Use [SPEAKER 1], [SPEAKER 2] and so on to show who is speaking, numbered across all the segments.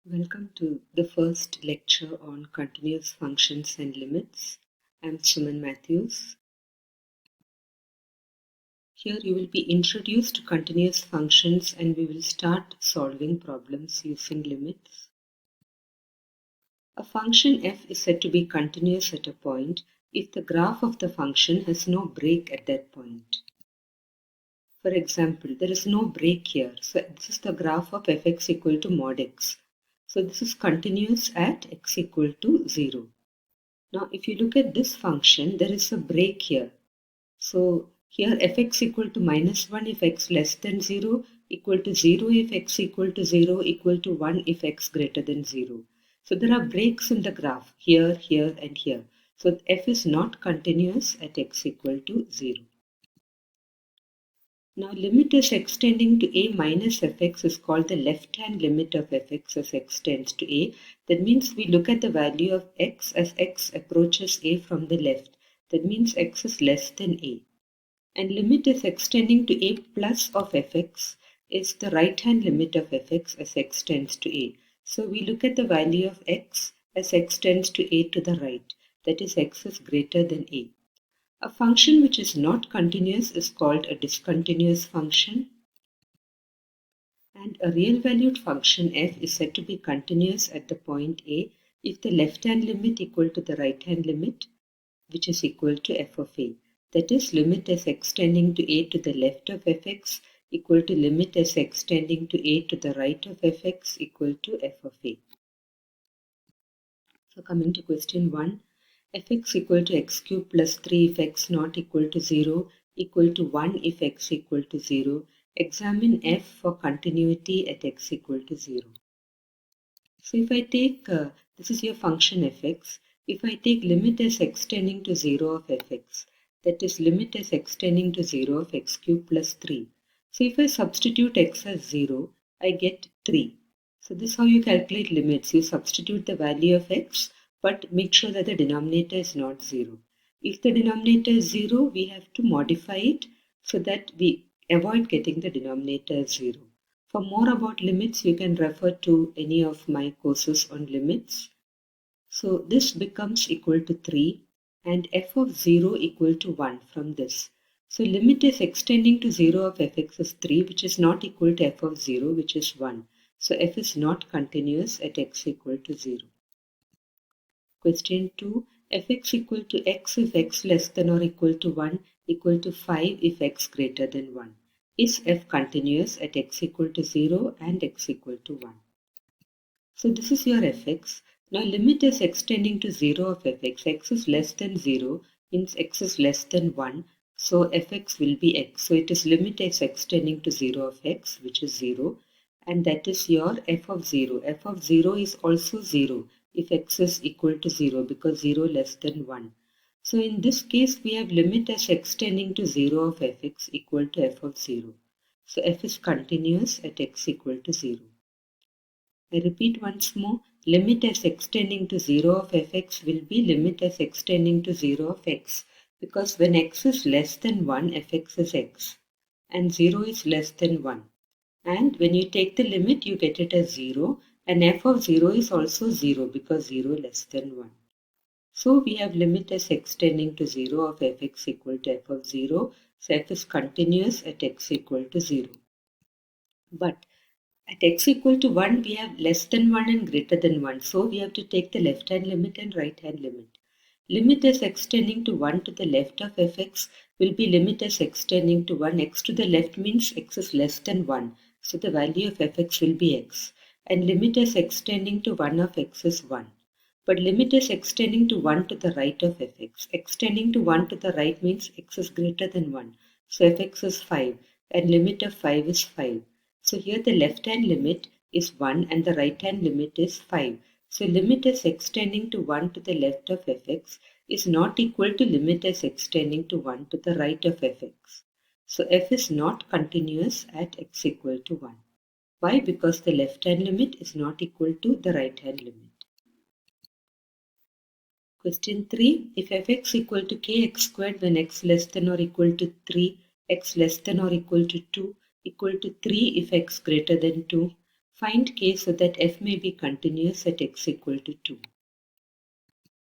[SPEAKER 1] Welcome to the first lecture on continuous functions and limits. I'm Suman Matthews. Here you will be introduced to continuous functions and we will start solving problems using limits. A function f is said to be continuous at a point if the graph of the function has no break at that point. For example, there is no break here, so this is the graph of fx equal to mod x. So this is continuous at x equal to 0. Now, if you look at this function, there is a break here. So here fx equal to minus 1 if x less than 0, equal to 0 if x equal to 0, equal to 1 if x greater than 0. So there are breaks in the graph here, here and here. So f is not continuous at x equal to 0. Now limit as extending to a minus fx is called the left-hand limit of fx as x tends to a. That means we look at the value of x as x approaches a from the left. That means x is less than a. And limit as extending to a plus of fx is the right-hand limit of fx as x tends to a. So we look at the value of x as x tends to a to the right. That is x is greater than a. A function which is not continuous is called a discontinuous function. And a real-valued function f is said to be continuous at the point a if the left-hand limit equal to the right-hand limit, which is equal to f of a. That is, limit as extending to a to the left of fx equal to limit as extending to a to the right of fx equal to f of a. So coming to question 1. Fx equal to x cube plus 3 if x not equal to 0, equal to 1 if x equal to 0. Examine f for continuity at x equal to 0. So if I take, this is your function fx, if I take limit as extending to 0 of fx, that is limit as extending to 0 of x cube plus 3. So if I substitute x as 0, I get 3. So this is how you calculate limits. You substitute the value of x, but make sure that the denominator is not 0. If the denominator is 0, we have to modify it so that we avoid getting the denominator as 0. For more about limits, you can refer to any of my courses on limits. So this becomes equal to 3 and f of 0 equal to 1 from this. So limit is extending to 0 of fx is 3, which is not equal to f of 0, which is 1. So f is not continuous at x equal to 0. Question 2. Fx equal to x if x less than or equal to 1, equal to 5 if x greater than 1. Is f continuous at x equal to 0 and x equal to 1? So this is your fx. Now limit is extending to 0 of fx. X is less than 0 means x is less than 1. So fx will be x. So it is limit is extending to 0 of x, which is 0. And that is your f of 0. F of 0 is also 0 if x is equal to 0 because 0 less than 1. So in this case, we have limit as extending to 0 of fx equal to f of 0. So f is continuous at x equal to 0. I repeat once more, limit as extending to 0 of fx will be limit as extending to 0 of x because when x is less than 1, fx is x and 0 is less than 1. And when you take the limit, you get it as 0 and f of 0 is also 0 because 0 less than 1. So we have limit as extending to 0 of fx equal to f of 0. So f is continuous at x equal to 0. But at x equal to 1, we have less than 1 and greater than 1. So we have to take the left hand limit and right hand limit. Limit as extending to 1 to the left of fx will be limit as extending to 1. X to the left means x is less than 1. So the value of fx will be x. And limit as extending to 1 of x is 1. But limit is extending to 1 to the right of fx. Extending to 1 to the right means x is greater than 1. So fx is 5 and limit of 5 is 5. So here the left hand limit is 1 and the right hand limit is 5. So limit as extending to 1 to the left of fx is not equal to limit as extending to 1 to the right of fx. So f is not continuous at x equal to 1. Why? Because the left hand limit is not equal to the right hand limit. Question 3. If fx equal to kx squared when x less than or equal to 3, x less than or equal to 2, equal to 3 if x greater than 2. Find k so that f may be continuous at x equal to 2.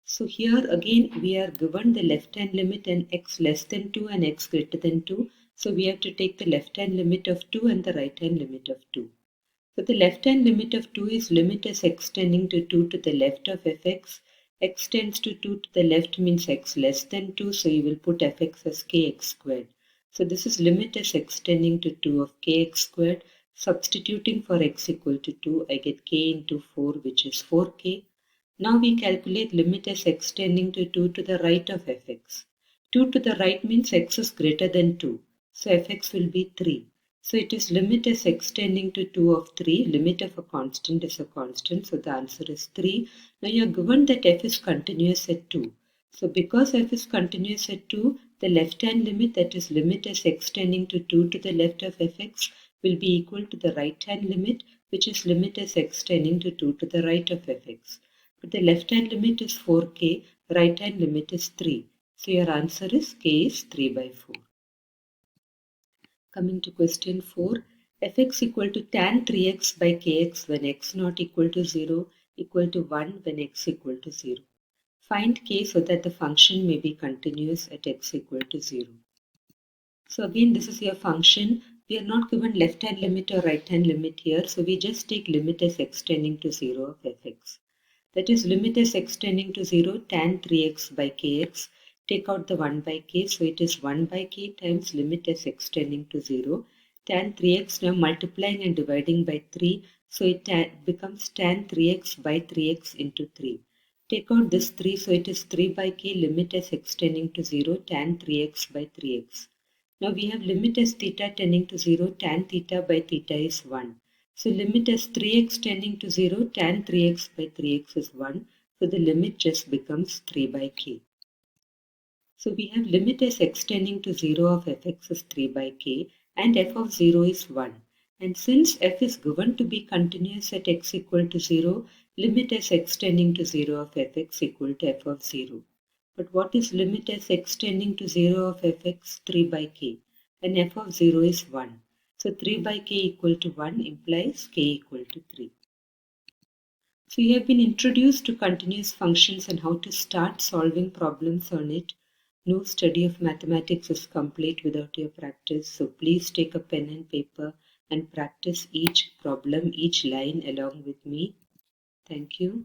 [SPEAKER 1] So here again we are given the left hand limit and x less than 2 and x greater than 2. So we have to take the left hand limit of 2 and the right hand limit of 2. So the left hand limit of 2 is limit as x tending to 2 to the left of fx. X tends to 2 to the left means x less than 2, so you will put fx as kx squared. So this is limit as x tending to 2 of kx squared. Substituting for x equal to 2, I get k into 4, which is 4k. Now we calculate limit as x tending to 2 to the right of fx. 2 to the right means x is greater than 2, so fx will be 3. So it is limit as x tending to 2 of 3. Limit of a constant is a constant, so the answer is 3. Now you are given that f is continuous at 2. So because f is continuous at 2, the left hand limit, that is limit as x tending to 2 to the left of fx, will be equal to the right hand limit, which is limit as x tending to 2 to the right of fx. But the left hand limit is 4k, right hand limit is 3. So your answer is k is 3 by 4. Coming to question 4, fx equal to tan 3x by kx when x not equal to 0 equal to 1 when x equal to 0. Find k so that the function may be continuous at x equal to 0. So again, this is your function. We are not given left hand limit or right hand limit here, so we just take limit as x tending to 0 of fx. That is limit as x tending to 0 tan 3x by kx. Take out the 1 by k, so it is 1 by k times limit as x tending to 0. Tan 3x, now multiplying and dividing by 3, so it becomes tan 3x by 3x into 3. Take out this 3, so it is 3 by k limit as x tending to 0 tan 3x by 3x. Now we have limit as theta tending to 0 tan theta by theta is 1. So limit as 3x tending to 0 tan 3x by 3x is 1. So the limit just becomes 3 by k. So we have limit as x tending to 0 of fx is 3 by k and f of 0 is 1. And since f is given to be continuous at x equal to 0, limit as x tending to 0 of fx equal to f of 0. But what is limit as x tending to 0 of fx? 3 by k. And f of 0 is 1. So 3 by k equal to 1 implies k equal to 3. So you have been introduced to continuous functions and how to start solving problems on it. No study of mathematics is complete without your practice. So please take a pen and paper and practice each problem, each line along with me. Thank you.